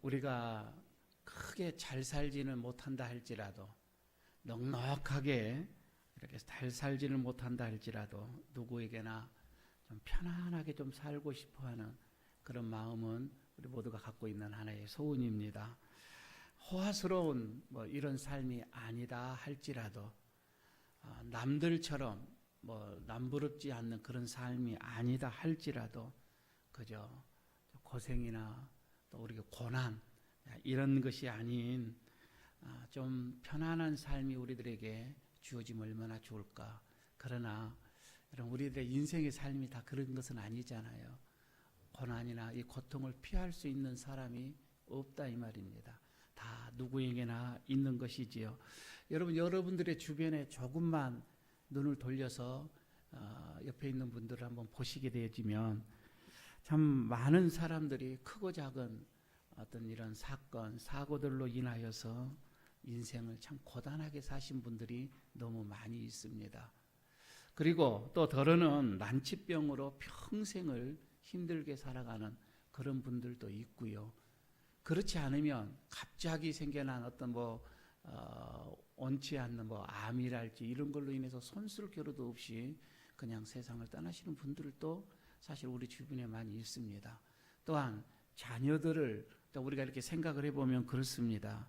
우리가 크게 잘 살지는 못한다 할지라도, 넉넉하게 이렇게 잘 살지는 못한다 할지라도 누구에게나 좀 편안하게 좀 살고 싶어 하는 그런 마음은 우리 모두가 갖고 있는 하나의 소원입니다. 호화스러운 이런 삶이 아니다 할지라도, 남들처럼 남부럽지 않는 그런 삶이 아니다 할지라도 그저 고생이나 또 우리가 고난 이런 것이 아닌 좀 편안한 삶이 우리들에게 주어지면 얼마나 좋을까. 그러나 우리들의 인생의 삶이 다 그런 것은 아니잖아요. 고난이나 이 고통을 피할 수 있는 사람이 없다 이 말입니다. 다 누구에게나 있는 것이지요. 여러분들의 주변에 조금만 눈을 돌려서 옆에 있는 분들을 한번 보시게 되어지면 참 많은 사람들이 크고 작은 어떤 이런 사건, 사고들로 인하여서 인생을 참 고단하게 사신 분들이 너무 많이 있습니다. 그리고 또 더러는 난치병으로 평생을 힘들게 살아가는 그런 분들도 있고요. 그렇지 않으면 갑자기 생겨난 어떤 원치 않는 암이랄지 이런 걸로 인해서 손쓸 겨루도 없이 그냥 세상을 떠나시는 분들도 사실 우리 주변에 많이 있습니다. 또한 자녀들을 또 우리가 이렇게 생각을 해보면 그렇습니다.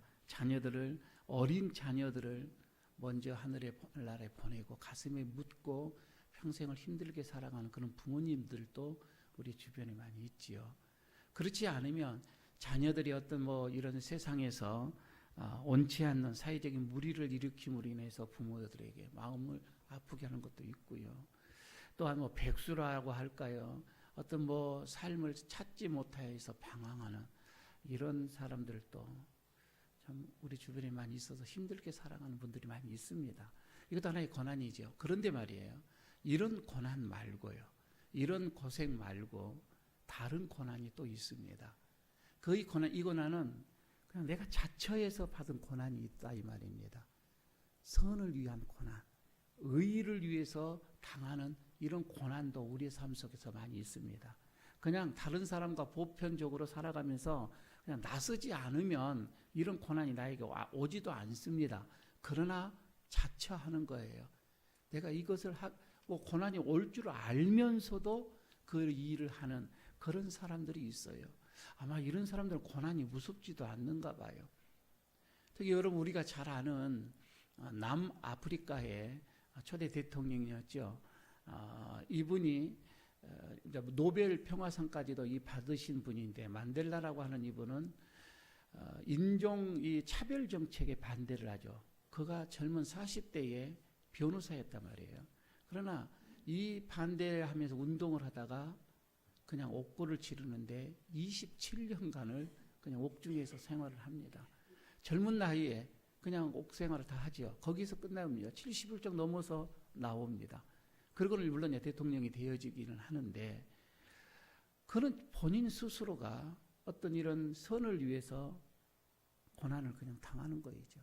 어린 자녀들을 먼저 하늘나라에 보내고 가슴에 묻고 평생을 힘들게 살아가는 그런 부모님들도 우리 주변에 많이 있지요. 그렇지 않으면 자녀들이 어떤 이런 세상에서 원치 않는 사회적인 무리를 일으킴으로 인해서 부모들에게 마음을 아프게 하는 것도 있고요. 또한 백수라고 할까요? 어떤 삶을 찾지 못하여서 방황하는 이런 사람들도 참 우리 주변에 많이 있어서 힘들게 살아가는 분들이 많이 있습니다. 이것도 하나의 고난이죠. 그런데 말이에요. 이런 고난 말고요. 이런 고생 말고 다른 고난이 또 있습니다. 이 고난은 그냥 내가 자처해서 받은 고난이 있다 이 말입니다. 선을 위한 고난, 의를 위해서 당하는 이런 고난도 우리의 삶 속에서 많이 있습니다. 그냥 다른 사람과 보편적으로 살아가면서 그냥 나서지 않으면 이런 고난이 나에게 오지도 않습니다. 그러나 자처하는 거예요. 내가 이것을 고난이 올 줄 알면서도 그 일을 하는 그런 사람들이 있어요. 아마 이런 사람들은 고난이 무섭지도 않는가 봐요. 특히 여러분 우리가 잘 아는 남아프리카의 초대 대통령이었죠. 이분이 노벨 평화상까지도 받으신 분인데 만델라라고 하는 이분은 인종 차별 정책에 반대를 하죠. 그가 젊은 40대에 변호사였단 말이에요. 그러나 이 반대하면서 운동을 하다가 그냥 옥고를 치르는데 27년간을 그냥 옥중에서 생활을 합니다. 젊은 나이에 그냥 옥 생활을 다 하죠. 거기서 끝납니다. 70을 넘어서 나옵니다. 그러고는 물론 대통령이 되어지기는 하는데 그는 본인 스스로가 어떤 이런 선을 위해서 고난을 그냥 당하는 거이죠.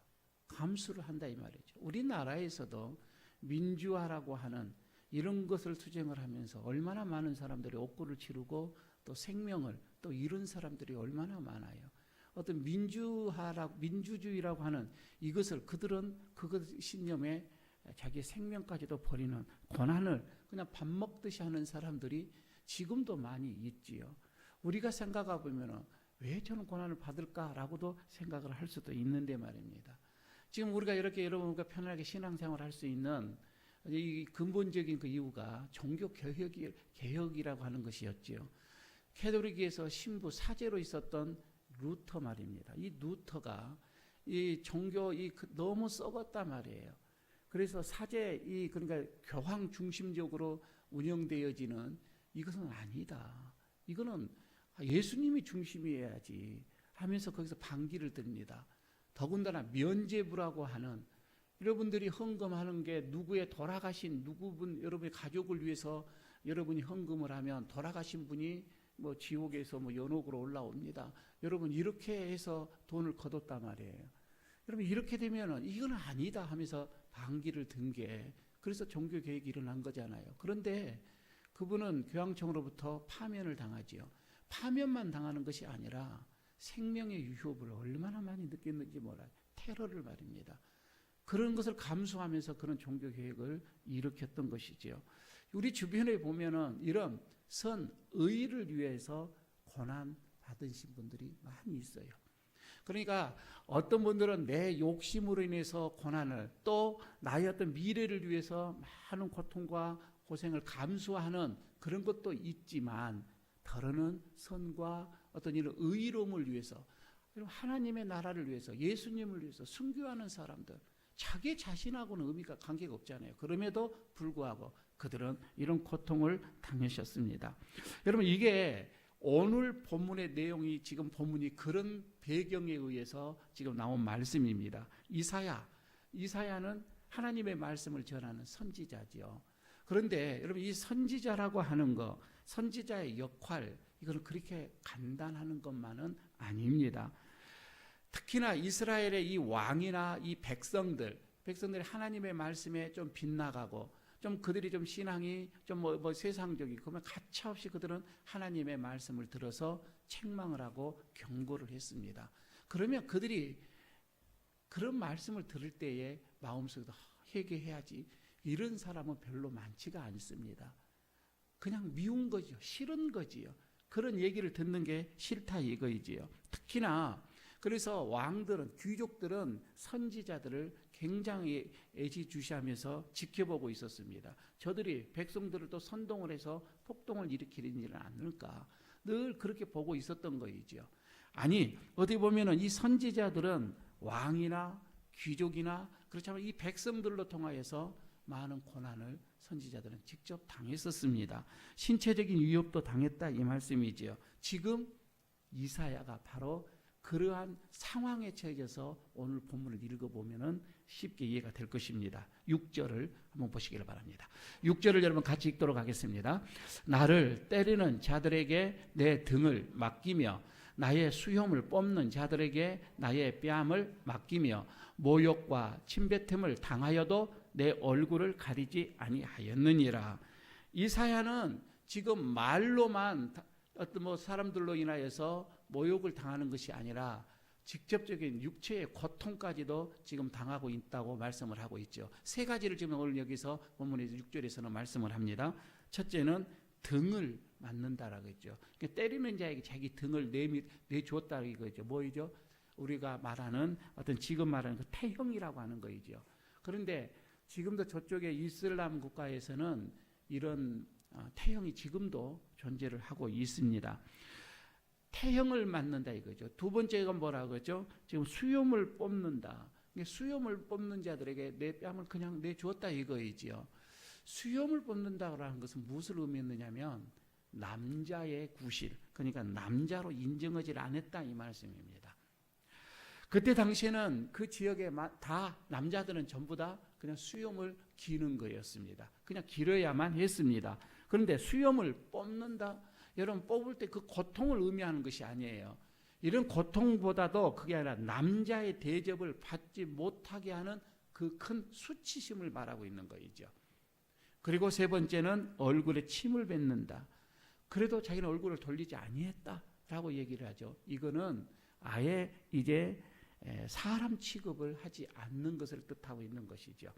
감수를 한다 이 말이죠. 우리나라에서도 민주화라고 하는 이런 것을 투쟁을 하면서 얼마나 많은 사람들이 옥고를 치르고 또 생명을 또 잃은 사람들이 얼마나 많아요. 어떤 민주주의라고 하는 이것을 그들은 그것 신념에 자기의 생명까지도 버리는 고난을 그냥 밥 먹듯이 하는 사람들이 지금도 많이 있지요. 우리가 생각해 보면 왜 저는 고난을 받을까라고도 생각을 할 수도 있는데 말입니다. 지금 우리가 이렇게 여러분과 편안하게 신앙생활을 할 수 있는 이 근본적인 그 이유가 종교 개혁이라고 하는 것이었지요. 캐톨릭에서 신부 사제로 있었던 루터 말입니다. 이 루터가 이 종교 너무 썩었단 말이에요. 그래서 그러니까 교황 중심적으로 운영되어지는 이것은 아니다. 이거는 예수님이 중심이어야지 하면서 거기서 반기를 듭니다. 더군다나 면죄부라고 하는 여러분들이 헌금하는 게 누구의 돌아가신 누구분 여러분의 가족을 위해서 여러분이 헌금을 하면 돌아가신 분이 지옥에서 연옥으로 올라옵니다. 여러분 이렇게 해서 돈을 거뒀단 말이에요. 여러분 이렇게 되면은 이건 아니다 하면서 반기를 든 게 그래서 종교 개혁이 일어난 거잖아요. 그런데 그분은 교황청으로부터 파면을 당하지요. 파면만 당하는 것이 아니라 생명의 위협을 얼마나 많이 느꼈는지 몰라요. 테러를 말입니다. 그런 것을 감수하면서 그런 종교 개혁을 일으켰던 것이지요. 우리 주변에 보면은 이런 의를 위해서 고난 받으신 분들이 많이 있어요. 그러니까 어떤 분들은 내 욕심으로 인해서 고난을, 또 나의 어떤 미래를 위해서 많은 고통과 고생을 감수하는 그런 것도 있지만, 더러는 선과 어떤 이런 의로움을 위해서, 하나님의 나라를 위해서, 예수님을 위해서 순교하는 사람들, 자기 자신하고는 의미가 관계가 없잖아요. 그럼에도 불구하고 그들은 이런 고통을 당하셨습니다. 여러분, 이게 오늘 본문의 내용이, 지금 본문이 그런 배경에 의해서 지금 나온 말씀입니다. 이사야는 하나님의 말씀을 전하는 선지자지요. 그런데 여러분, 이 선지자라고 하는 거, 선지자의 역할, 이거는 그렇게 간단한 것만은 아닙니다. 특히나 이스라엘의 이 왕이나 이 백성들이 하나님의 말씀에 좀 빗나가고, 좀 그들이 좀 신앙이 좀 세상적이고, 그러면 가차없이 그들은 하나님의 말씀을 들어서 책망을 하고 경고를 했습니다. 그러면 그들이 그런 말씀을 들을 때에 마음속에서 회개해야지, 이런 사람은 별로 많지가 않습니다. 그냥 미운 거죠. 싫은 거지요. 그런 얘기를 듣는 게 싫다 이거이지요. 특히나 그래서 왕들은, 귀족들은 선지자들을 굉장히 애지주시하면서 지켜보고 있었습니다. 저들이 백성들을 또 선동을 해서 폭동을 일으키는 일은 않을까, 늘 그렇게 보고 있었던 거이죠. 아니, 어디 보면은 이 선지자들은 왕이나 귀족이나 그렇지만 이 백성들로 통하여서 많은 고난을 선지자들은 직접 당했었습니다. 신체적인 위협도 당했다 이 말씀이지요. 지금 이사야가 바로 그러한 상황에 처해져서 오늘 본문을 읽어보면 쉽게 이해가 될 것입니다. 6절을 한번 보시기를 바랍니다. 6절을 여러분 같이 읽도록 하겠습니다. 나를 때리는 자들에게 내 등을 맡기며 나의 수염을 뽑는 자들에게 나의 뺨을 맡기며 모욕과 침뱉음을 당하여도 내 얼굴을 가리지 아니하였느니라. 이사야는 지금 말로만 어떤 사람들로 인하여서 모욕을 당하는 것이 아니라 직접적인 육체의 고통까지도 지금 당하고 있다고 말씀을 하고 있죠. 세 가지를 지금 오늘 여기서 본문의 6절에서는 말씀을 합니다. 첫째는 등을 맞는다라고 했죠. 때리는 자에게 자기 등을 내주었다고 이거죠. 뭐이죠? 우리가 말하는 지금 말하는 그 태형이라고 하는 거이죠. 그런데 지금도 저쪽에 이슬람 국가에서는 이런 태형이 지금도 존재를 하고 있습니다. 태형을 맞는다 이거죠. 두 번째가 뭐라고 했죠? 지금 수염을 뽑는다. 수염을 뽑는 자들에게 내 뺨을 그냥 내주었다 이거이지요. 수염을 뽑는다고 하는 것은 무엇을 의미했느냐면 남자의 구실, 그러니까 남자로 인정하지 않았다 이 말씀입니다. 그때 당시에는 그 지역에 다 남자들은 전부 다 그냥 수염을 기는 거였습니다. 그냥 길어야만 했습니다. 그런데 수염을 뽑는다, 여러분 뽑을 때 그 고통을 의미하는 것이 아니에요. 이런 고통보다도 그게 아니라 남자의 대접을 받지 못하게 하는 그 큰 수치심을 말하고 있는 거이죠. 그리고 세 번째는 얼굴에 침을 뱉는다. 그래도 자기는 얼굴을 돌리지 아니했다라고 얘기를 하죠. 이거는 아예 이제 사람 취급을 하지 않는 것을 뜻하고 있는 것이죠.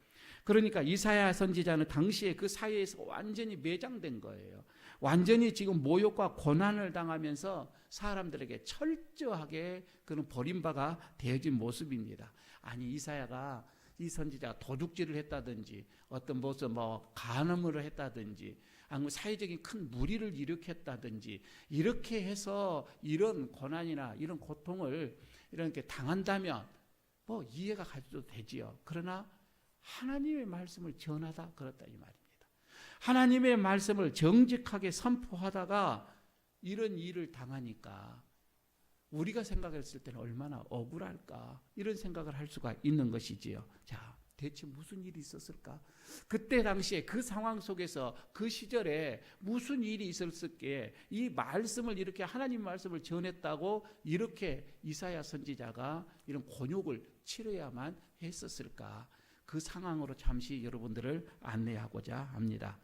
그러니까 이사야 선지자는 당시에 그 사회에서 완전히 매장된 거예요. 완전히 지금 모욕과 고난을 당하면서 사람들에게 철저하게 그런 버림바가 되어진 모습입니다. 아니, 이사야가, 이 선지자가 도둑질을 했다든지 어떤 무슨 간음을 했다든지 아니면 사회적인 큰 무리를 일으켰다든지 이렇게 해서 이런 고난이나 이런 고통을 이렇게 당한다면 이해가 가도 되지요. 그러나 하나님의 말씀을 전하다 그렇다 이 말입니다. 하나님의 말씀을 정직하게 선포하다가 이런 일을 당하니까 우리가 생각했을 때는 얼마나 억울할까, 이런 생각을 할 수가 있는 것이지요. 자, 대체 무슨 일이 있었을까? 그때 당시에 그 상황 속에서 그 시절에 무슨 일이 있었을게 이 말씀을 이렇게 하나님 말씀을 전했다고 이렇게 이사야 선지자가 이런 곤욕을 치러야만 했었을까? 그 상황으로 잠시 여러분들을 안내하고자 합니다.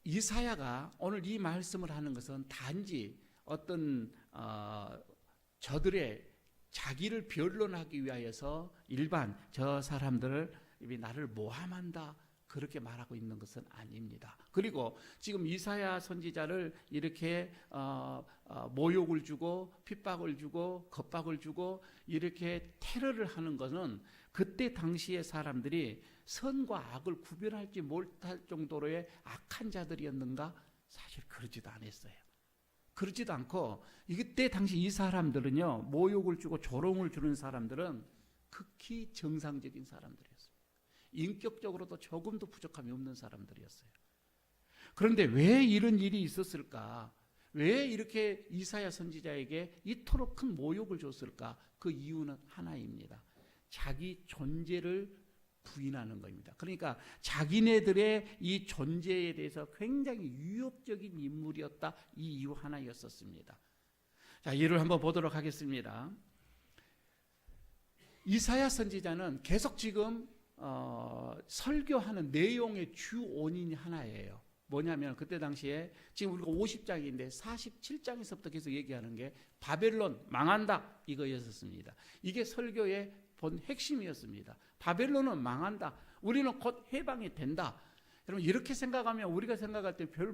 이사야가 오늘 이 말씀을 하는 것은 단지 어떤 저들의 자기를 변론하기 위하여서 일반 저 사람들을 나를 모함한다 그렇게 말하고 있는 것은 아닙니다. 그리고 지금 이사야 선지자를 이렇게 모욕을 주고 핍박을 주고 겁박을 주고 이렇게 테러를 하는 것은 그때 당시의 사람들이 선과 악을 구별하지 못할 정도로의 악한 자들이었는가? 사실 그러지도 않았어요. 그러지도 않고 이때 당시 이 사람들은요, 모욕을 주고 조롱을 주는 사람들은 극히 정상적인 사람들이었습니다. 인격적으로도 조금도 부족함이 없는 사람들이었어요. 그런데 왜 이런 일이 있었을까? 왜 이렇게 이사야 선지자에게 이토록 큰 모욕을 줬을까? 그 이유는 하나입니다. 자기 존재를 부인하는 겁니다. 그러니까 자기네들의 이 존재에 대해서 굉장히 위협적인 인물이었다. 이 이유 하나였었습니다. 자, 이를 한번 보도록 하겠습니다. 이사야 선지자는 계속 지금 설교하는 내용의 주 원인이 하나예요. 뭐냐면 그때 당시에 지금 우리가 50장인데 47장에서부터 계속 얘기하는 게 바벨론 망한다 이거였었습니다. 이게 설교의 본 핵심이었습니다. 바벨론은 망한다. 우리는 곧 해방이 된다. 여러분 이렇게 생각하면 우리가 생각할 때 별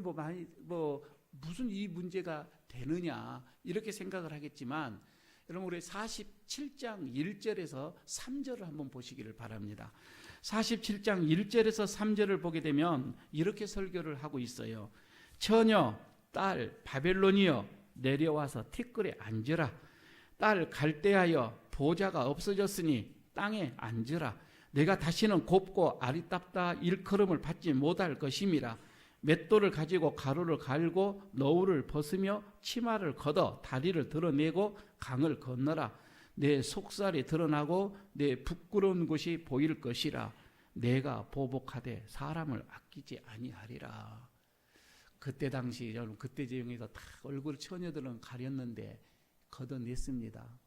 무슨 이 문제가 되느냐 이렇게 생각을 하겠지만 여러분 우리 47장 1절에서 3절을 한번 보시기를 바랍니다. 47장 1절에서 3절을 보게 되면 이렇게 설교를 하고 있어요. 처녀 딸 바벨론이여 내려와서 티끌에 앉으라. 딸 갈대하여 보좌가 없어졌으니 땅에 앉으라. 내가 다시는 곱고 아리따다 일컬음을 받지 못할 것임이라. 맷돌을 가지고 가루를 갈고 너울을 벗으며 치마를 걷어 다리를 드러내고 강을 건너라. 내 속살이 드러나고 내 부끄러운 곳이 보일 것이라. 내가 보복하되 사람을 아끼지 아니하리라. 그때 당시 여러분 그때 제형에서 다 얼굴 처녀들은 가렸는데 걷어냈습니다.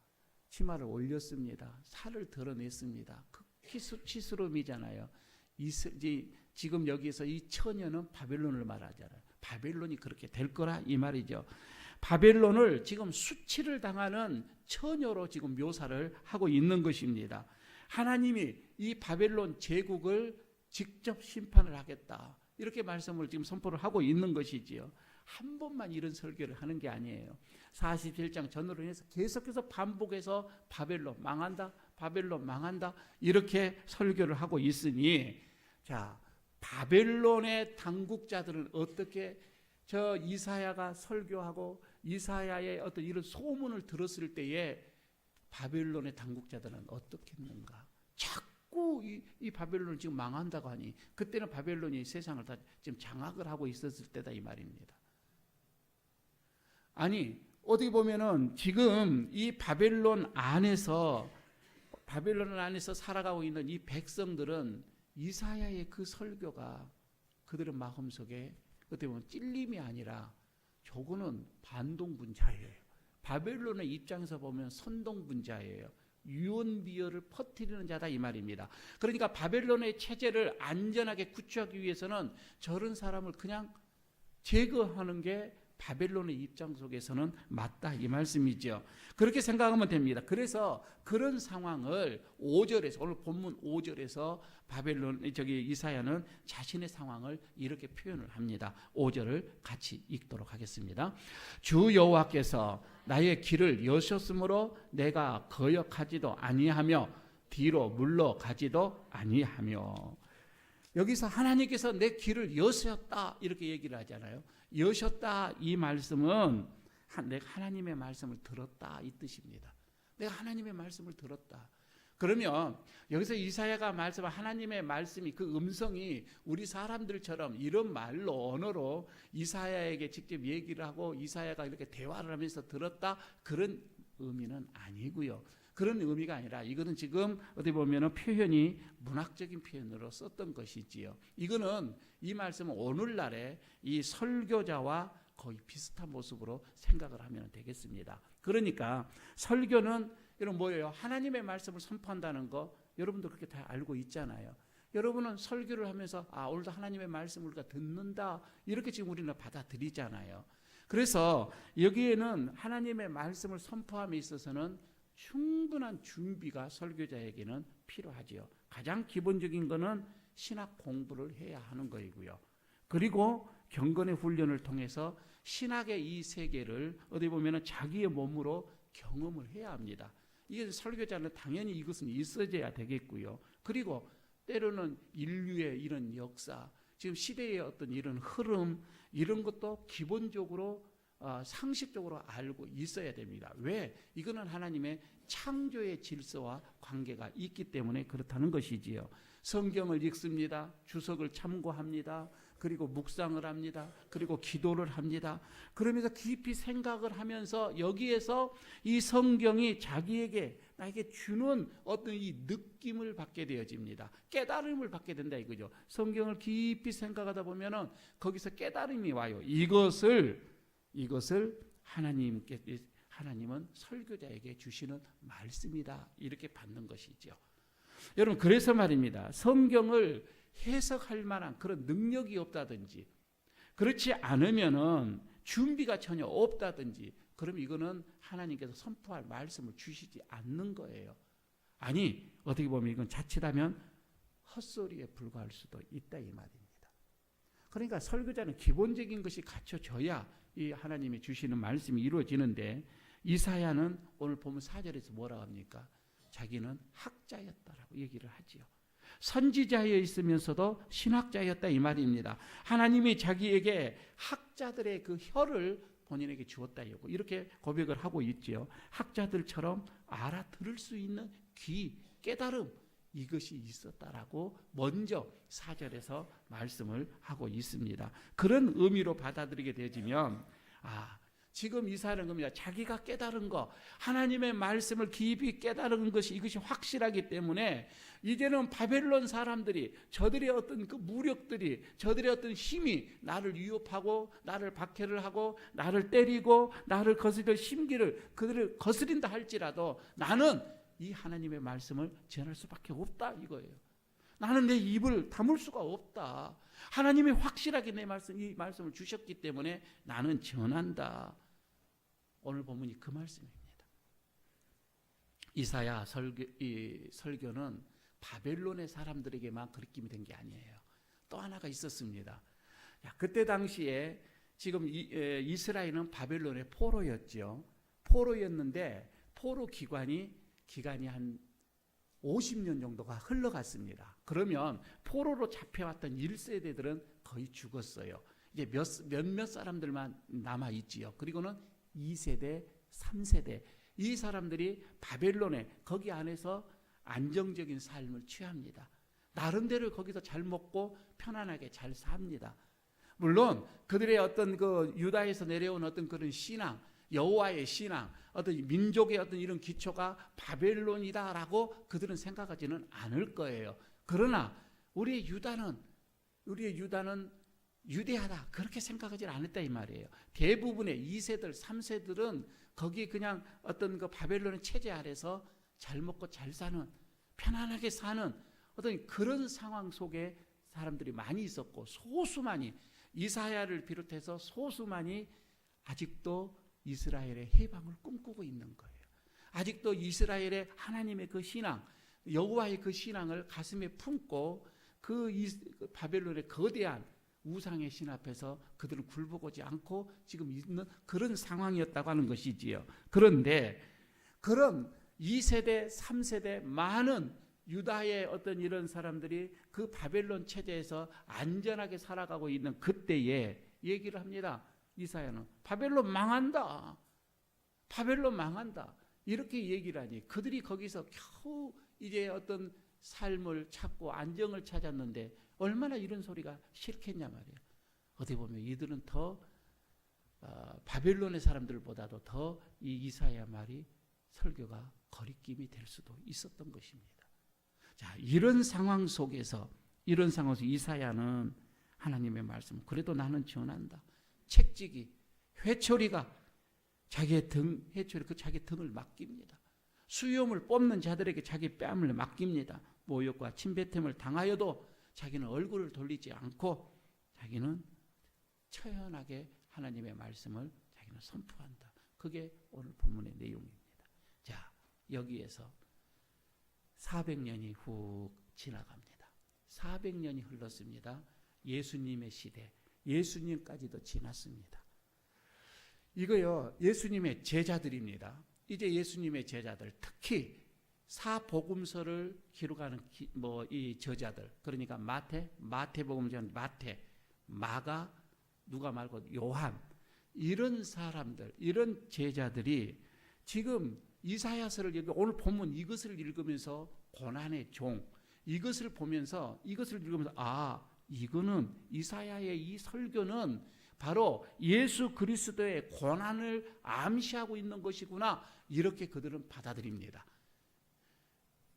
치마를 올렸습니다. 살을 드러냈습니다. 극히 수치스러움이잖아요. 지금 여기서 이 처녀는 바벨론을 말하잖아요. 바벨론이 그렇게 될 거라 이 말이죠. 바벨론을 지금 수치를 당하는 처녀로 지금 묘사를 하고 있는 것입니다. 하나님이 이 바벨론 제국을 직접 심판을 하겠다. 이렇게 말씀을 지금 선포를 하고 있는 것이지요. 한 번만 이런 설교를 하는 게 아니에요. 47장 전으로 해서 계속해서 반복해서 바벨론 망한다, 바벨론 망한다 이렇게 설교를 하고 있으니 자 바벨론의 당국자들은 어떻게 저 이사야가 설교하고 이사야의 어떤 이런 소문을 들었을 때에 바벨론의 당국자들은 어떻게 했는가? 자꾸 이 바벨론을 지금 망한다고 하니 그때는 바벨론이 세상을 다 지금 장악을 하고 있었을 때다 이 말입니다. 아니 어떻게 보면은 지금 이 바벨론 안에서 살아가고 있는 이 백성들은 이사야의 그 설교가 그들의 마음속에 어떻게 보면 찔림이 아니라 저거는 반동분자예요. 바벨론의 입장에서 보면 선동분자예요. 유언비어를 퍼뜨리는 자다 이 말입니다. 그러니까 바벨론의 체제를 안전하게 구축하기 위해서는 저런 사람을 그냥 제거하는 게 바벨론의 입장 속에서는 맞다 이 말씀이죠. 그렇게 생각하면 됩니다. 그래서 그런 상황을 5절에서 오늘 본문 5절에서 이사야는 자신의 상황을 이렇게 표현을 합니다. 5절을 같이 읽도록 하겠습니다. 주 여호와께서 나의 길을 여셨으므로 내가 거역하지도 아니하며 뒤로 물러가지도 아니하며. 여기서 하나님께서 내 길을 여셨다 이렇게 얘기를 하잖아요. 여셨다 이 말씀은 내가 하나님의 말씀을 들었다 이 뜻입니다. 내가 하나님의 말씀을 들었다. 그러면 여기서 이사야가 말씀한 하나님의 말씀이 그 음성이 우리 사람들처럼 이런 말로 언어로 이사야에게 직접 얘기를 하고 이사야가 이렇게 대화를 하면서 들었다 그런 의미는 아니고요. 그런 의미가 아니라 이거는 지금 어떻게 보면 표현이 문학적인 표현으로 썼던 것이지요. 이거는 이 말씀은 오늘날의 이 설교자와 거의 비슷한 모습으로 생각을 하면 되겠습니다. 그러니까 설교는 이런 뭐예요? 하나님의 말씀을 선포한다는 거 여러분도 그렇게 다 알고 있잖아요. 여러분은 설교를 하면서 오늘도 하나님의 말씀을 우리가 듣는다 이렇게 지금 우리는 받아들이잖아요. 그래서 여기에는 하나님의 말씀을 선포함에 있어서는 충분한 준비가 설교자에게는 필요하지요. 가장 기본적인 거는 신학 공부를 해야 하는 거이고요. 그리고 경건의 훈련을 통해서 신학의 이 세계를 어디 보면 자기의 몸으로 경험을 해야 합니다. 이게 설교자는 당연히 이것은 있어져야 되겠고요. 그리고 때로는 인류의 이런 역사, 지금 시대의 어떤 이런 흐름, 이런 것도 기본적으로 상식적으로 알고 있어야 됩니다. 왜? 이거는 하나님의 창조의 질서와 관계가 있기 때문에 그렇다는 것이지요. 성경을 읽습니다. 주석을 참고합니다. 그리고 묵상을 합니다. 그리고 기도를 합니다. 그러면서 깊이 생각을 하면서 여기에서 이 성경이 나에게 주는 어떤 이 느낌을 받게 되어집니다. 깨달음을 받게 된다 이거죠. 성경을 깊이 생각하다 보면은 거기서 깨달음이 와요. 이것을 하나님은 설교자에게 주시는 말씀이다. 이렇게 받는 것이죠. 여러분, 그래서 말입니다. 성경을 해석할 만한 그런 능력이 없다든지, 그렇지 않으면은 준비가 전혀 없다든지, 그럼 이거는 하나님께서 선포할 말씀을 주시지 않는 거예요. 아니, 어떻게 보면 이건 자칫하면 헛소리에 불과할 수도 있다 이 말입니다. 그러니까 설교자는 기본적인 것이 갖춰져야 이 하나님이 주시는 말씀이 이루어지는데, 이사야는 오늘 보면 4절에서 뭐라고 합니까? 자기는 학자였다라고 얘기를 하지요. 선지자여 있으면서도 신학자였다 이 말입니다. 하나님이 자기에게 학자들의 그 혀를 본인에게 주었다 이렇게 고백을 하고 있지요. 학자들처럼 알아들을 수 있는 귀, 깨달음, 이것이 있었다라고 먼저 4절에서 말씀을 하고 있습니다. 그런 의미로 받아들이게 되어지면 지금 이사야는 겁니다. 자기가 깨달은 거, 하나님의 말씀을 깊이 깨달은 것이 이것이 확실하기 때문에 이제는 바벨론 사람들이, 저들의 어떤 그 무력들이, 저들의 어떤 힘이 나를 위협하고 나를 박해를 하고 나를 때리고 나를 거스릴 심기를 그들을 거스린다 할지라도 나는 이 하나님의 말씀을 전할 수밖에 없다 이거예요. 나는 내 입을 다물 수가 없다. 하나님이 확실하게 이 말씀을 주셨기 때문에 나는 전한다. 오늘 본문이 그 말씀입니다. 이사야 설교는 바벨론의 사람들에게만 그리낌이 된 게 아니에요. 또 하나가 있었습니다. 그때 당시에 지금 이스라엘은 바벨론의 포로였죠. 포로였는데 포로 기간이 한 50년 정도가 흘러갔습니다. 그러면 포로로 잡혀왔던 1세대들은 거의 죽었어요. 이제 몇몇 사람들만 남아있지요. 그리고는 2세대, 3세대 이 사람들이 바벨론에 거기 안에서 안정적인 삶을 취합니다. 나름대로 거기서 잘 먹고 편안하게 잘 삽니다. 물론 그들의 어떤 그 유다에서 내려온 어떤 그런 신앙, 여호와의 신앙, 어떤 민족의 어떤 이런 기초가 바벨론이다라고 그들은 생각하지는 않을 거예요. 그러나 우리의 유다는 유대하다 그렇게 생각하지 않았다 이 말이에요. 대부분의 2세들, 3세들은 거기 그냥 어떤 그 바벨론의 체제 아래서 잘 먹고 잘 사는, 편안하게 사는 어떤 그런 상황 속에 사람들이 많이 있었고, 소수만이, 이사야를 비롯해서 소수만이 아직도 이스라엘의 해방을 꿈꾸고 있는 거예요. 아직도 이스라엘의 하나님의 그 신앙, 여호와의 그 신앙을 가슴에 품고 그 바벨론의 거대한 우상의 신 앞에서 그들은 굴복하지 않고 지금 있는 그런 상황이었다고 하는 것이지요. 그런데 그런 2세대, 3세대 많은 유다의 어떤 이런 사람들이 그 바벨론 체제에서 안전하게 살아가고 있는 그때에 얘기를 합니다. 이사야는 바벨론 망한다. 바벨론 망한다. 이렇게 얘기를 하니 그들이 거기서 겨우 이제 어떤 삶을 찾고 안정을 찾았는데 얼마나 이런 소리가 싫겠냐 말이에요. 어떻게 보면 이들은 더 바벨론의 사람들보다도 더 이 이사야 말이 설교가 거리낌이 될 수도 있었던 것입니다. 자, 이런 상황 속에서 이사야는 하나님의 말씀, 그래도 나는 전한다. 책찍이, 회초리가 자기 등을 맡깁니다. 수염을 뽑는 자들에게 자기 뺨을 맡깁니다. 모욕과 침뱉음을 당하여도 자기는 얼굴을 돌리지 않고 자기는 처연하게 하나님의 말씀을 자기는 선포한다. 그게 오늘 본문의 내용입니다. 자, 여기에서 400년이 훅 지나갑니다. 400년이 흘렀습니다. 예수님의 시대, 예수님까지도 지났습니다. 이거요, 예수님의 제자들입니다. 이제 예수님의 제자들, 특히 사복음서를 기록하는 이 저자들, 그러니까 마태복음서, 마가, 누가 말고 요한, 이런 사람들, 이런 제자들이 지금 이사야서를 여기 오늘 본문 이것을 읽으면서 고난의 종, 이것을 보면서 이것을 읽으면서 이거는 이사야의 이 설교는 바로 예수 그리스도의 고난을 암시하고 있는 것이구나, 이렇게 그들은 받아들입니다.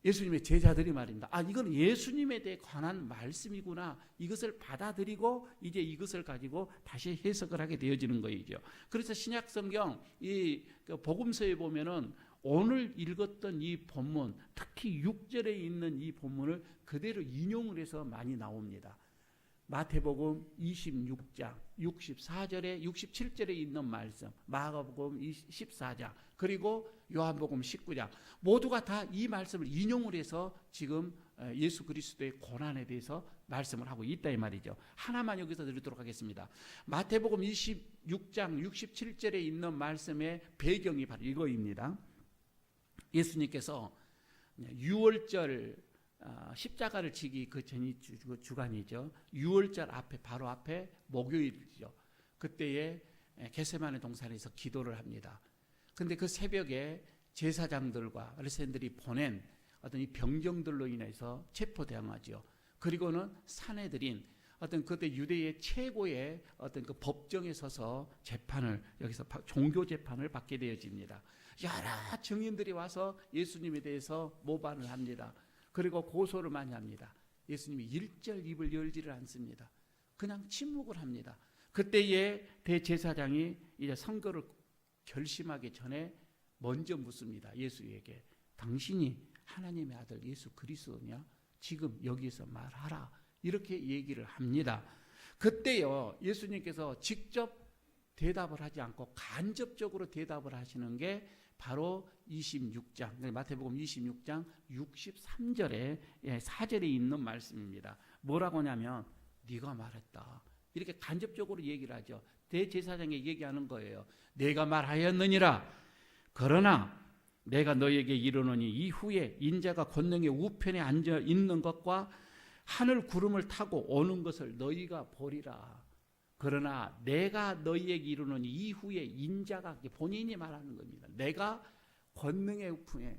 예수님의 제자들이 말입니다. 이건 예수님에 대해 관한 말씀이구나, 이것을 받아들이고 이제 이것을 가지고 다시 해석을 하게 되어지는 거이죠. 그래서 신약 성경 이 복음서에 보면은 오늘 읽었던 이 본문, 특히 6절에 있는 이 본문을 그대로 인용을 해서 많이 나옵니다. 마태복음 26장 64절에 67절에 있는 말씀, 마가복음 14장, 그리고 요한복음 19장, 모두가 다 이 말씀을 인용을 해서 지금 예수 그리스도의 고난에 대해서 말씀을 하고 있다 이 말이죠. 하나만 여기서 드리도록 하겠습니다. 마태복음 26장 67절에 있는 말씀의 배경이 바로 이거입니다. 예수님께서 6월절 십자가를 지기 그 전이 주간이죠. 6월절 앞에, 바로 앞에 목요일이죠. 그때에 겟세마네 동산에서 기도를 합니다. 근데 그 새벽에 제사장들과 바리새인들이 보낸 어떤 이 병정들로 인해서 체포당하죠. 그리고는 사내들인 어떤 그때 유대의 최고의 어떤 그 법정에 서서 재판을, 여기서 종교 재판을 받게 되어집니다. 여러 증인들이 와서 예수님에 대해서 모반을 합니다. 그리고 고소를 많이 합니다. 예수님이 일절 입을 열지를 않습니다. 그냥 침묵을 합니다. 그때에 대제사장이 이제 선거를 결심하기 전에 먼저 묻습니다. 예수에게, 당신이 하나님의 아들 예수 그리스도냐? 지금 여기서 말하라. 이렇게 얘기를 합니다. 그때요, 예수님께서 직접 대답을 하지 않고 간접적으로 대답을 하시는 게 바로 26장, 마태복음 26장 63절에 4절에 있는 말씀입니다. 뭐라고 하냐면, 네가 말했다. 이렇게 간접적으로 얘기를 하죠. 대제사장에 얘기하는 거예요. 내가 말하였느니라. 그러나 내가 너에게 이르노니 이후에 인자가 권능의 우편에 앉아 있는 것과 하늘 구름을 타고 오는 것을 너희가 보리라. 그러나 내가 너희에게 이르노니 이후에 인자가, 본인이 말하는 겁니다. 내가 권능의 우편에,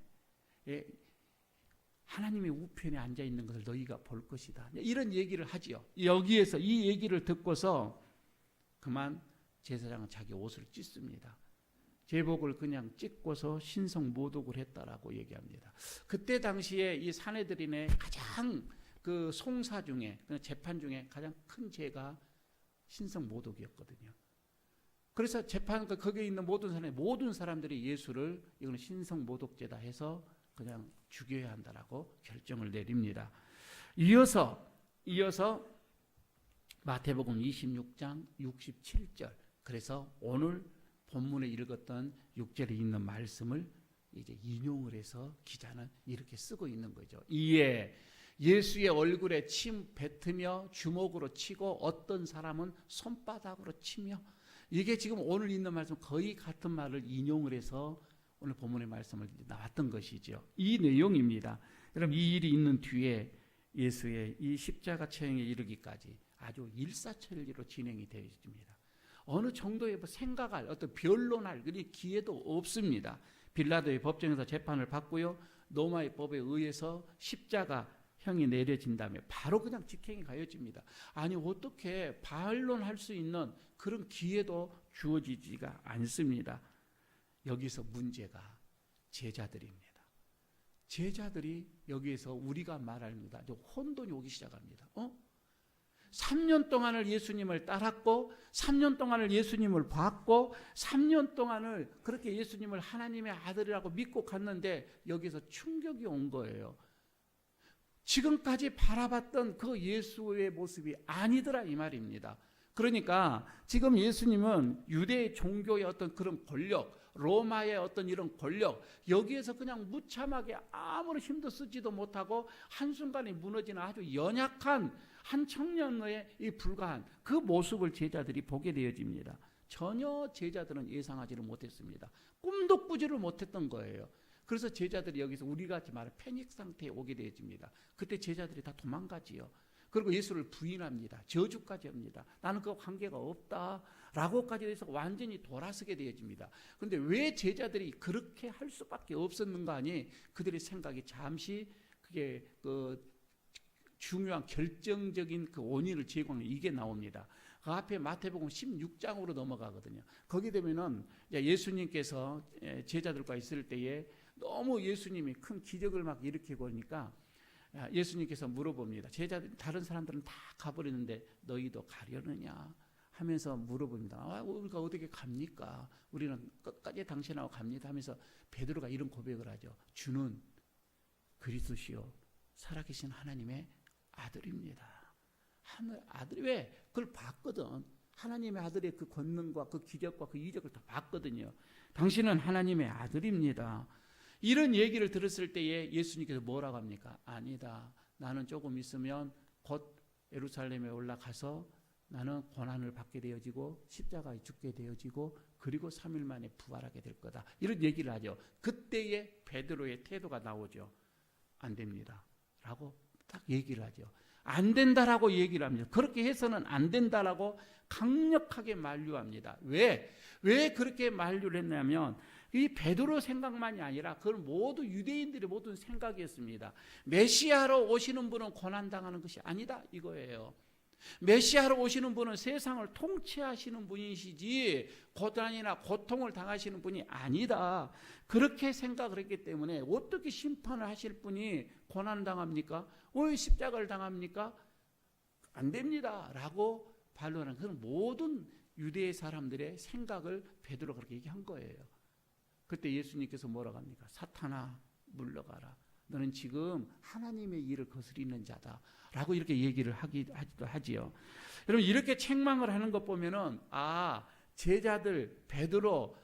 하나님의 우편에 앉아 있는 것을 너희가 볼 것이다. 이런 얘기를 하지요. 여기에서 이 얘기를 듣고서 그만 제사장은 자기 옷을 찢습니다. 제복을 그냥 찢고서 신성모독을 했다라고 얘기합니다. 그때 당시에 이 사내들인의 가장 그 송사 중에, 재판 중에 가장 큰 죄가 신성모독이었거든요. 그래서 재판, 거기에 있는 모든 사람들이 예수를 이거는 신성모독죄다 해서 그냥 죽여야 한다라고 결정을 내립니다. 이어서 마태복음 26장 67절, 그래서 오늘 본문에 읽었던 6절에 있는 말씀을 이제 인용을 해서 기자는 이렇게 쓰고 있는 거죠. 이에 예수의 얼굴에 침 뱉으며 주먹으로 치고 어떤 사람은 손바닥으로 치며, 이게 지금 오늘 있는 말씀 거의 같은 말을 인용을 해서 오늘 본문의 말씀을 나왔던 것이죠. 이 내용입니다. 여러분, 이 일이 있는 뒤에 예수의 이 십자가 처형에 이르기까지 아주 일사천리로 진행이 되어집니다. 어느 정도의 생각할, 어떤 변론할 그런 기회도 없습니다. 빌라도의 법정에서 재판을 받고요, 로마의 법에 의해서 십자가 형이 내려진 다음에 바로 그냥 직행이 가해집니다. 아니, 어떻게 반론할 수 있는 그런 기회도 주어지지가 않습니다. 여기서 문제가 제자들입니다. 제자들이 여기에서 우리가 말합니다. 혼돈이 오기 시작합니다. 3년 동안을 예수님을 따랐고 3년 동안을 예수님을 봤고 3년 동안을 그렇게 예수님을 하나님의 아들이라고 믿고 갔는데 여기서 충격이 온 거예요. 지금까지 바라봤던 그 예수의 모습이 아니더라 이 말입니다. 그러니까 지금 예수님은 유대 종교의 어떤 그런 권력, 로마의 어떤 이런 권력, 여기에서 그냥 무참하게 아무런 힘도 쓰지도 못하고 한순간에 무너지는 아주 연약한 한 청년의 이 불과한 그 모습을 제자들이 보게 되어집니다. 전혀 제자들은 예상하지를 못했습니다. 꿈도 꾸지를 못했던 거예요. 그래서 제자들이 여기서 우리 같이 말해 패닉 상태에 오게 되어집니다. 그때 제자들이 다 도망가지요. 그리고 예수를 부인합니다. 저주까지 합니다. 나는 그 관계가 없다 라고까지 해서 완전히 돌아서게 되어집니다. 그런데 왜 제자들이 그렇게 할 수밖에 없었는가 하니 그들의 생각이 잠시 그게 그 중요한 결정적인 그 원인을 제공하는 이게 나옵니다. 그 앞에 마태복음 16장으로 넘어가거든요. 거기 되면은 예수님께서 제자들과 있을 때에 너무 예수님이 큰 기적을 막 일으키고 그러니까 예수님께서 물어봅니다. 제자들 다른 사람들은 다 가버리는데 너희도 가려느냐 하면서 물어봅니다. 우리가 어떻게 갑니까? 우리는 끝까지 당신하고 갑니다 하면서 베드로가 이런 고백을 하죠. 주는 그리스도시요 살아계신 하나님의 아들입니다. 하늘 아들 왜? 그걸 봤거든. 하나님의 아들의 그 권능과 그 기적과 그 이적을 다 봤거든요. 당신은 하나님의 아들입니다. 이런 얘기를 들었을 때에 예수님께서 뭐라고 합니까? 아니다. 나는 조금 있으면 곧 예루살렘에 올라가서 나는 고난을 받게 되어지고 십자가에 죽게 되어지고 그리고 3일 만에 부활하게 될 거다. 이런 얘기를 하죠. 그때에 베드로의 태도가 나오죠. 안 됩니다. 라고 딱 얘기를 하죠. 안 된다라고 얘기를 합니다. 그렇게 해서는 안 된다라고 강력하게 만류합니다. 왜 그렇게 만류를 했냐면 이 베드로 생각만이 아니라 그건 모두 유대인들의 모든 생각이었습니다. 메시아로 오시는 분은 고난당하는 것이 아니다 이거예요. 메시아로 오시는 분은 세상을 통치하시는 분이시지 고난이나 고통을 당하시는 분이 아니다. 그렇게 생각을 했기 때문에 어떻게 심판을 하실 분이 고난당합니까? 왜 십자가를 당합니까? 안 됩니다 라고 반론하는 그런 모든 유대 사람들의 생각을 베드로가 그렇게 얘기한 거예요. 그때 예수님께서 뭐라고 합니까? 사탄아 물러가라. 너는 지금 하나님의 일을 거스리는 자다 라고 이렇게 얘기를 하기도 하지요. 여러분 이렇게 책망을 하는 것 보면은 제자들 베드로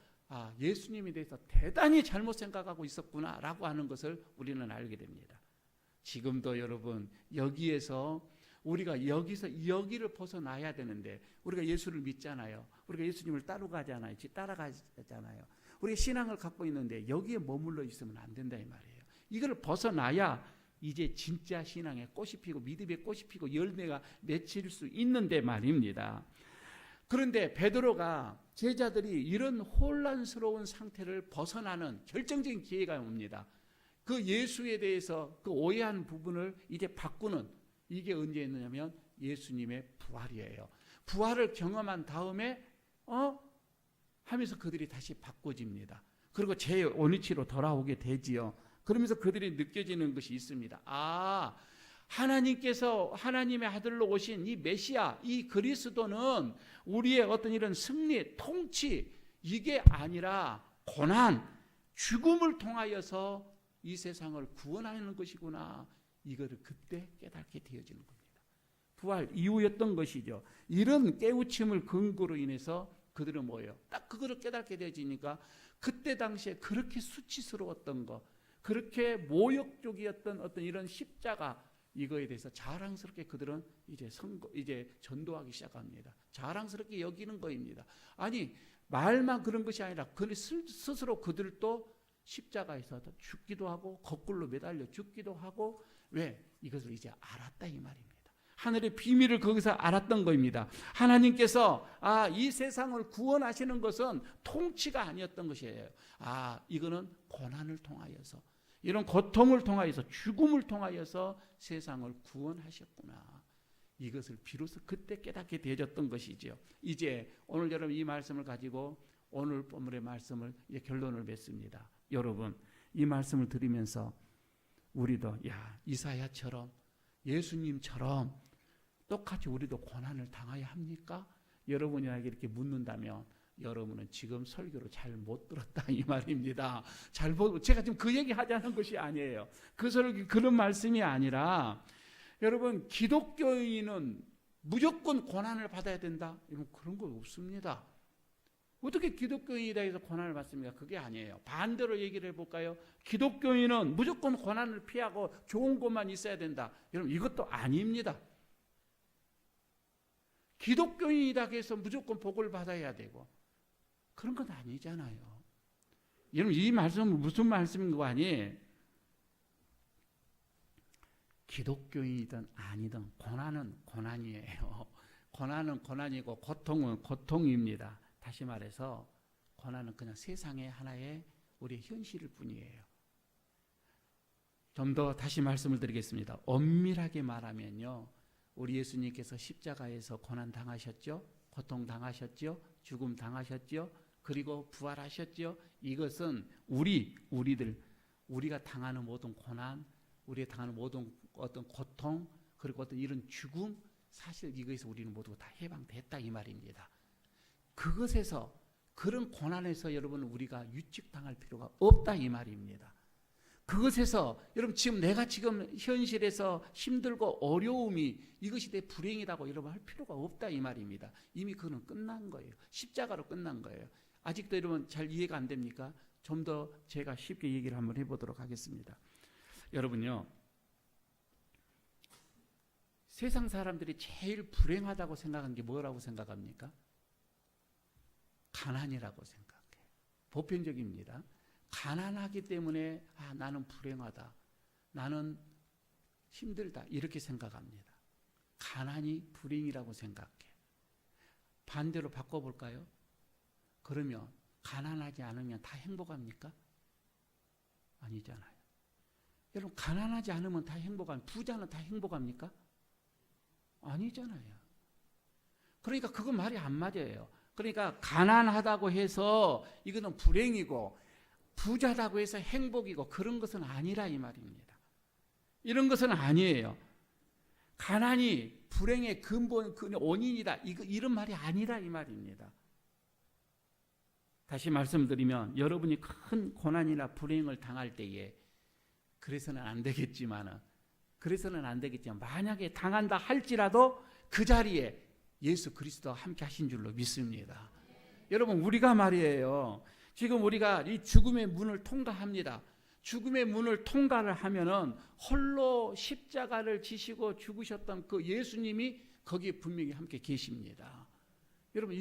예수님에 대해서 대단히 잘못 생각하고 있었구나 라고 하는 것을 우리는 알게 됩니다. 지금도 여러분 여기에서 우리가 여기를 벗어나야 되는데 우리가 예수를 믿잖아요. 우리가 예수님을 따라가잖아요. 우리가 신앙을 갖고 있는데 여기에 머물러 있으면 안 된다 이 말이에요. 이걸 벗어나야 이제 진짜 신앙의 꽃이 피고 믿음의 꽃이 피고 열매가 맺힐 수 있는데 말입니다. 그런데 베드로가 제자들이 이런 혼란스러운 상태를 벗어나는 결정적인 기회가 옵니다. 그 예수에 대해서 그 오해한 부분을 이제 바꾸는 이게 언제 있느냐면 예수님의 부활이에요. 부활을 경험한 다음에 하면서 그들이 다시 바꿔집니다. 그리고 제 원위치로 돌아오게 되지요. 그러면서 그들이 느껴지는 것이 있습니다. 하나님께서 하나님의 아들로 오신 이 메시아, 이 그리스도는 우리의 어떤 이런 승리, 통치 이게 아니라 고난, 죽음을 통하여서 이 세상을 구원하는 것이구나. 이거를 그때 깨닫게 되어지는 겁니다. 부활 이후였던 것이죠. 이런 깨우침을 근거로 인해서 그들은 뭐예요? 딱 그거를 깨닫게 되어지니까 그때 당시에 그렇게 수치스러웠던 것, 그렇게 모욕적이었던 어떤 이런 십자가 이거에 대해서 자랑스럽게 그들은 이제 전도하기 시작합니다. 자랑스럽게 여기는 거입니다. 아니 말만 그런 것이 아니라 그 스스로 그들도 십자가에서 죽기도 하고 거꾸로 매달려 죽기도 하고 왜? 이것을 이제 알았다 이 말입니다. 하늘의 비밀을 거기서 알았던 겁니다. 하나님께서 이 세상을 구원하시는 것은 통치가 아니었던 것이에요. 이거는 고난을 통하여서 이런 고통을 통하여서 죽음을 통하여서 세상을 구원하셨구나. 이것을 비로소 그때 깨닫게 되어졌던 것이죠. 이제 오늘 여러분 이 말씀을 가지고 오늘 본문의 말씀을 이제 결론을 맺습니다. 여러분 이 말씀을 들으면서 우리도 이사야처럼 예수님처럼 똑같이 우리도 고난을 당해야 합니까? 여러분이 나에게 이렇게 묻는다면 여러분은 지금 설교를 잘 못 들었다 이 말입니다. 제가 지금 그 얘기 하자는 것이 아니에요. 그 설교 그런 말씀이 아니라 여러분 기독교인은 무조건 고난을 받아야 된다? 이런 그런 거 없습니다. 어떻게 기독교인이다 해서 고난을 받습니까? 그게 아니에요. 반대로 얘기를 해볼까요? 기독교인은 무조건 고난을 피하고 좋은 것만 있어야 된다. 여러분 이것도 아닙니다. 기독교인이다 해서 무조건 복을 받아야 되고 그런 건 아니잖아요. 여러분 이 말씀은 무슨 말씀인 거 아니에요? 기독교인이든 아니든 고난은 고난이에요. 고난은 고난이고 고통은 고통입니다. 다시 말해서 고난은 그냥 세상의 하나의 우리의 현실일 뿐이에요. 좀 더 다시 말씀을 드리겠습니다. 엄밀하게 말하면요, 우리 예수님께서 십자가에서 고난 당하셨죠, 고통 당하셨죠, 죽음 당하셨죠, 그리고 부활하셨죠. 이것은 우리가 당하는 모든 고난, 우리가 당하는 모든 어떤 고통, 그리고 어떤 이런 죽음, 사실 이것에서 우리는 모두 다 해방됐다 이 말입니다. 그것에서 그런 고난에서 여러분 우리가 유축당할 필요가 없다 이 말입니다. 그것에서 여러분 지금 내가 지금 현실에서 힘들고 어려움이 이것이 내 불행이라고 여러분 할 필요가 없다 이 말입니다. 이미 그거는 끝난 거예요. 십자가로 끝난 거예요. 아직도 여러분 잘 이해가 안 됩니까? 좀 더 제가 쉽게 얘기를 한번 해보도록 하겠습니다. 여러분요, 세상 사람들이 제일 불행하다고 생각한 게 뭐라고 생각합니까? 가난이라고 생각해요. 보편적입니다. 가난하기 때문에 나는 불행하다, 나는 힘들다 이렇게 생각합니다. 가난이 불행이라고 생각해요. 반대로 바꿔볼까요? 그러면 가난하지 않으면 다 행복합니까? 아니잖아요. 여러분 가난하지 않으면 다 행복합니까? 부자는 다 행복합니까? 아니잖아요. 그러니까 그건 말이 안 맞아요. 그러니까 가난하다고 해서 이거는 불행이고 부자다고 해서 행복이고 그런 것은 아니라 이 말입니다. 이런 것은 아니에요. 가난이 불행의 근본, 그 원인이다. 이런 말이 아니라 이 말입니다. 다시 말씀드리면 여러분이 큰 고난이나 불행을 당할 때에 그래서는 안 되겠지만 만약에 당한다 할지라도 그 자리에 예수 그리스도와 함께 하신 줄로 믿습니다. 여러분 우리가 말이에요, 지금 우리가 이 죽음의 문을 통과합니다. 죽음의 문을 통과를 하면은 홀로 십자가를 지시고 죽으셨던 그 예수님이 거기에 분명히 함께 계십니다. 여러분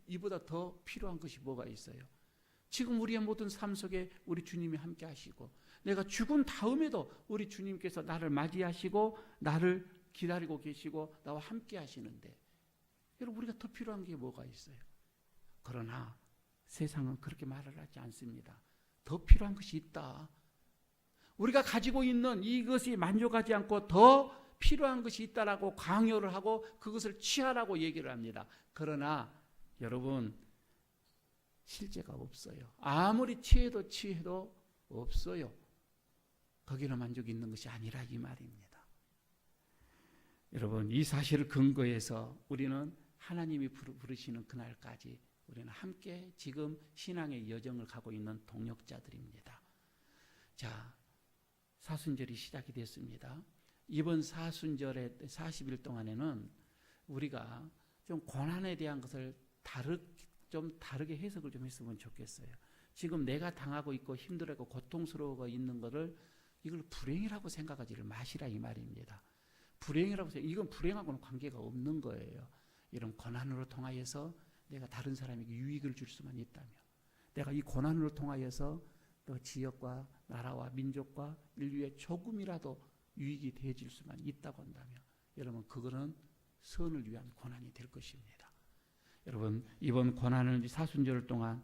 이보다 더 필요한 것이 뭐가 있어요? 지금 우리의 모든 삶 속에 우리 주님이 함께 하시고 내가 죽은 다음에도 우리 주님께서 나를 맞이하시고 나를 기다리고 계시고 나와 함께 하시는데 여러분 우리가 더 필요한 게 뭐가 있어요? 그러나 세상은 그렇게 말을 하지 않습니다. 더 필요한 것이 있다. 우리가 가지고 있는 이것이 만족하지 않고 더 필요한 것이 있다라고 강요를 하고 그것을 취하라고 얘기를 합니다. 그러나 여러분 실제가 없어요. 아무리 취해도 없어요. 거기는 만족이 있는 것이 아니라 이 말입니다. 여러분 이 사실을 근거해서 우리는 하나님이 부르시는 그날까지 우리는 함께 지금 신앙의 여정을 가고 있는 동역자들입니다. 자, 사순절이 시작이 됐습니다. 이번 사순절의 40일 동안에는 우리가 좀 고난에 대한 것을 좀 다르게 해석을 좀 했으면 좋겠어요. 지금 내가 당하고 있고 힘들고 고통스러워 있는 것을 이걸 불행이라고 생각하지를 마시라 이 말입니다. 불행이라고 해서 이건 불행하고는 관계가 없는 거예요. 이런 고난으로 통하여서 내가 다른 사람에게 유익을 줄 수만 있다면, 내가 이 고난으로 통하여서 또 지역과 나라와 민족과 인류에 조금이라도 유익이 되어질 수만 있다고 한다면 여러분 그거는 선을 위한 고난이 될 것입니다. 여러분 이번 고난을 사순절 동안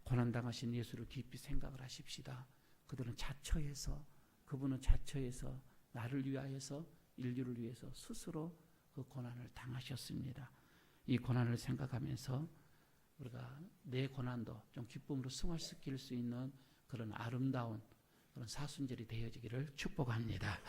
고난당하신 예수를 깊이 생각을 하십시다. 그분은 자처해서 나를 위하여서 인류를 위해서 스스로 그 고난을 당하셨습니다. 이 고난을 생각하면서 우리가 내 고난도 좀 기쁨으로 승화시킬 수 있는 그런 아름다운 그런 사순절이 되어지기를 축복합니다.